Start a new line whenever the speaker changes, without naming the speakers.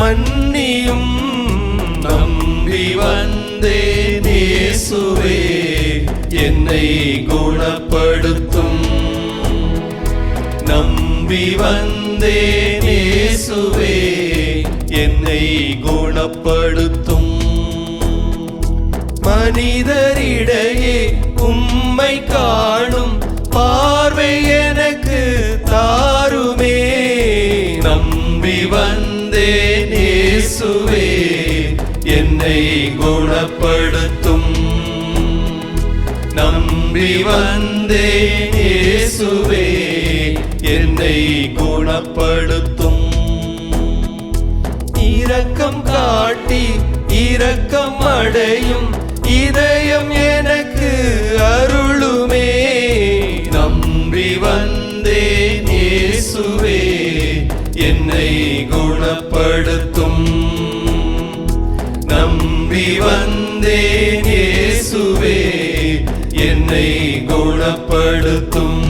மன்னியும். நம்பி வந்தேன் இயேசுவே என்னை குணப்படுத்தும். நம்பி வந்தேன் இயேசுவே என்னை குணப்படுத்தும். மனிதரிடையே உம்மை காணும் பார்வை எனக்கு தாருமே. நம்பி வந்தேன் இயேசுவே என்னை குணப்படுத்தும். நம்பி வந்தேன் இயேசுவே என்னை குணப்படுத்தும். இரக்கம் காட்டி இரக்கம் அடையும் இதயம் எனக்கு அருளுமே. நம்பி வந்தேன் இயேசுவே என்னை குணப்படுத்தும். நம்பி வந்தேன் இயேசுவே என்னை குணப்படுத்தும்.